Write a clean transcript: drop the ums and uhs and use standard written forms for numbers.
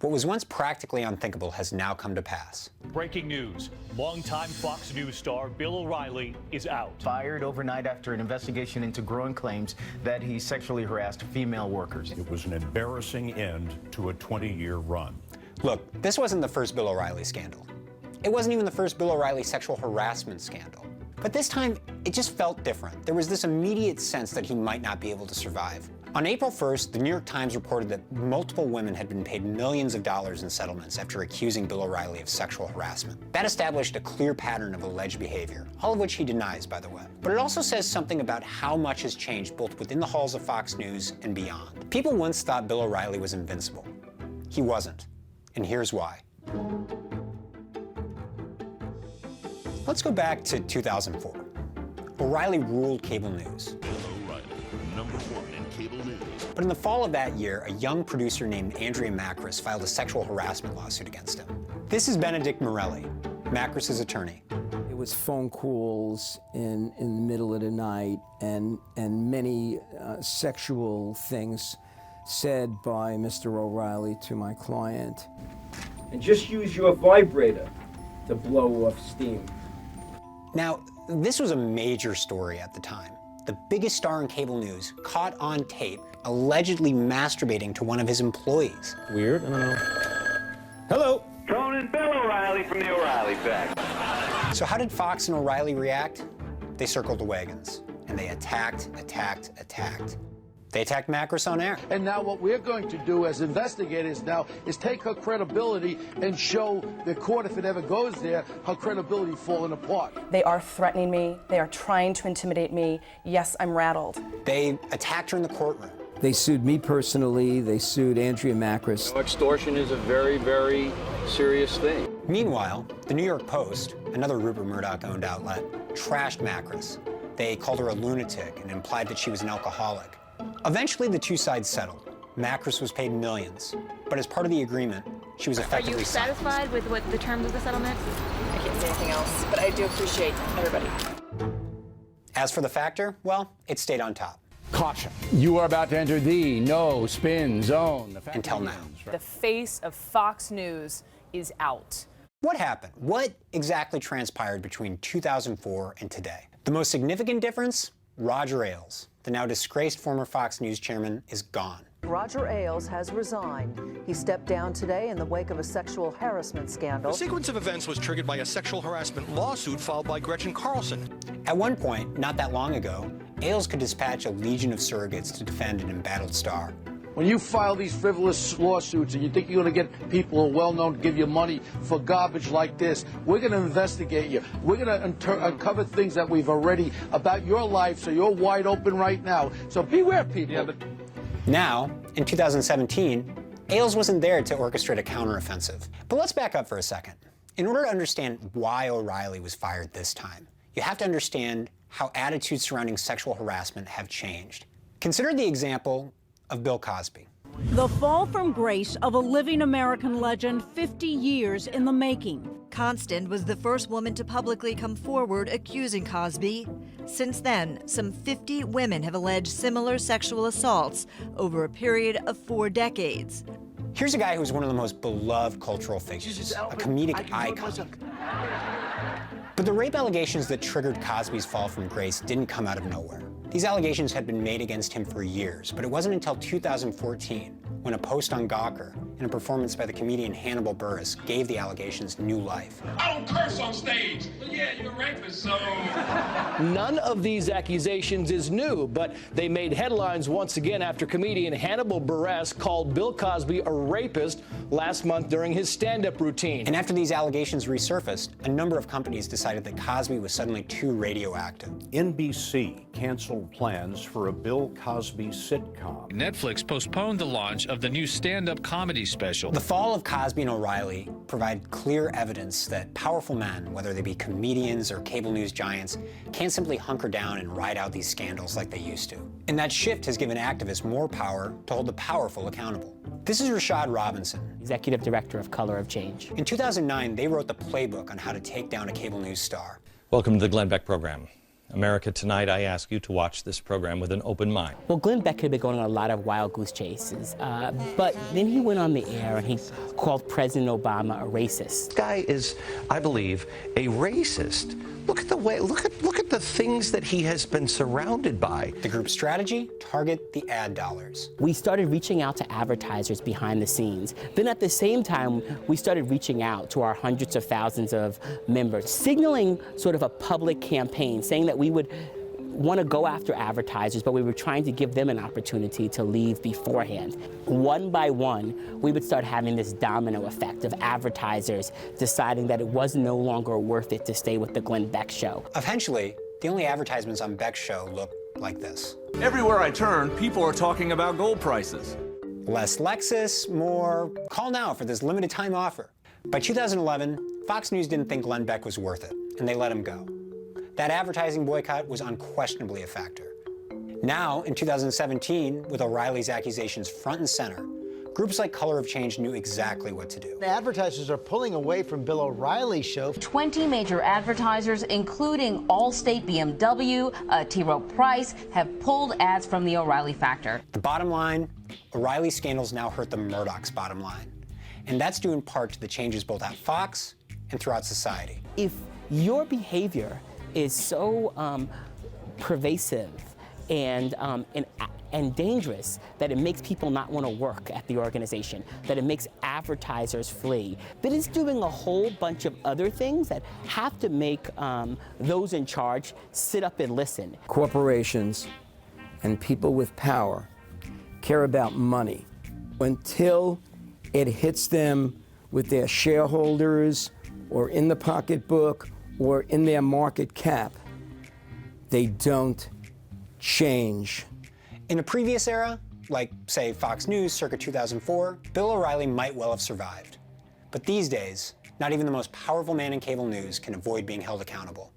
What was once practically unthinkable has now come to pass. Breaking news. Longtime Fox News star Bill O'Reilly is out. Fired overnight after an investigation into growing claims that he sexually harassed female workers. It was an embarrassing end to a 20-year run. Look, this wasn't the first Bill O'Reilly scandal. It wasn't even the first Bill O'Reilly sexual harassment scandal. But this time, it just felt different. There was this immediate sense that he might not be able to survive. On April 1st, the New York Times reported that multiple women had been paid millions of dollars in settlements after accusing Bill O'Reilly of sexual harassment. That established a clear pattern of alleged behavior, all of which he denies, by the way. But it also says something about how much has changed both within the halls of Fox News and beyond. People once thought Bill O'Reilly was invincible. He wasn't, and here's why. Let's go back to 2004. O'Reilly ruled cable news. Bill O'Reilly, #1 in cable news. But in the fall of that year, a young producer named Andrea Macris filed a sexual harassment lawsuit against him. This is Benedict Morelli, Macris's attorney. It was phone calls in the middle of the night and many sexual things said by Mr. O'Reilly to my client. And just use your vibrator to blow off steam. Now, this was a major story at the time. The biggest star in cable news caught on tape allegedly masturbating to one of his employees. Weird, I don't know. Hello. Conan, Bill O'Reilly from the O'Reilly Fact. So how did Fox and O'Reilly react? They circled the wagons, and they attacked. They attacked Macris on air. And now what we're going to do as investigators now is take her credibility and show the court, if it ever goes there, her credibility falling apart. They are threatening me. They are trying to intimidate me. Yes, I'm rattled. They attacked her in the courtroom. They sued me personally. They sued Andrea Macris. Extortion is a very, very serious thing. Meanwhile, the New York Post, another Rupert Murdoch-owned outlet, trashed Macris. They called her a lunatic and implied that she was an alcoholic. Eventually, the two sides settled. Macris was paid millions, but as part of the agreement, she was effectively Are you satisfied with what the terms of the settlement? I can't say anything else, but I do appreciate everybody. As for the factor, well, it stayed on top. Caution. You are about to enter the no spin zone. Until now. The face of Fox News is out. What happened? What exactly transpired between 2004 and today? The most significant difference? Roger Ailes, the now disgraced former Fox News chairman, is gone. Roger Ailes has resigned. He stepped down today in the wake of a sexual harassment scandal. The sequence of events was triggered by a sexual harassment lawsuit filed by Gretchen Carlson. At one point, not that long ago, Ailes could dispatch a legion of surrogates to defend an embattled star. When you file these frivolous lawsuits and you think you're going to get people who are well-known to give you money for garbage like this, we're going to investigate you. We're going to uncover things that we've already about your life, so you're wide open right now. So beware, people. Yeah, Now, in 2017, Ailes wasn't there to orchestrate a counteroffensive. But let's back up for a second. In order to understand why O'Reilly was fired this time, you have to understand how attitudes surrounding sexual harassment have changed. Consider the example of Bill Cosby. The fall from grace of a living American legend 50 years in the making. Constant was the first woman to publicly come forward accusing Cosby. Since then, some 50 women have alleged similar sexual assaults over a period of 4 decades. Here's a guy who's one of the most beloved cultural figures, a comedic icon. But the rape allegations that triggered Cosby's fall from grace didn't come out of nowhere. These allegations had been made against him for years, but it wasn't until 2014 when a post on Gawker and a performance by the comedian Hannibal Buress gave the allegations new life. I don't curse on stage, but yeah, you're a rapist, so... None of these accusations is new, but they made headlines once again after comedian Hannibal Buress called Bill Cosby a rapist last month during his stand-up routine. And after these allegations resurfaced, a number of companies decided that Cosby was suddenly too radioactive. NBC canceled plans for a Bill Cosby sitcom. Netflix postponed the launch of the new stand-up comedy special. The fall of Cosby and O'Reilly provide clear evidence that powerful men, whether they be comedians or cable news giants, can't simply hunker down and ride out these scandals like they used to. And that shift has given activists more power to hold the powerful accountable. This is Rashad Robinson, Executive Director of Color of Change. In 2009, they wrote the playbook on how to take down a cable news star. Welcome to the Glenn Beck program. America Tonight, I ask you to watch this program with an open mind. Well, Glenn Beck had been going on a lot of wild goose chases, but then he went on the air and he called President Obama a racist. This guy is, I believe, a racist. Look at the way, look at the things that he has been surrounded by. The group's strategy: target the ad dollars. We started reaching out to advertisers behind the scenes. Then at the same time, we started reaching out to our hundreds of thousands of members, signaling sort of a public campaign, saying that we would want to go after advertisers, but we were trying to give them an opportunity to leave beforehand. One by one, we would start having this domino effect of advertisers deciding that it was no longer worth it to stay with the Glenn Beck show. Eventually, the only advertisements on Beck's show looked like this. Everywhere I turn, people are talking about gold prices. Less Lexus, more call now for this limited time offer. By 2011, Fox News didn't think Glenn Beck was worth it, and they let him go. That advertising boycott was unquestionably a factor. Now, in 2017, with O'Reilly's accusations front and center, groups like Color of Change knew exactly what to do. The advertisers are pulling away from Bill O'Reilly's show. 20 major advertisers, including Allstate, BMW, T. Rowe Price, have pulled ads from the O'Reilly factor. The bottom line, O'Reilly scandals now hurt the Murdochs' bottom line. And that's due in part to the changes both at Fox and throughout society. If your behavior is so pervasive and dangerous that it makes people not want to work at the organization, that it makes advertisers flee, but it's doing a whole bunch of other things that have to make those in charge sit up and listen. Corporations and people with power care about money. Until it hits them with their shareholders or in the pocketbook or in their market cap, they don't change. In a previous era, like, say, Fox News circa 2004, Bill O'Reilly might well have survived. But these days, not even the most powerful man in cable news can avoid being held accountable.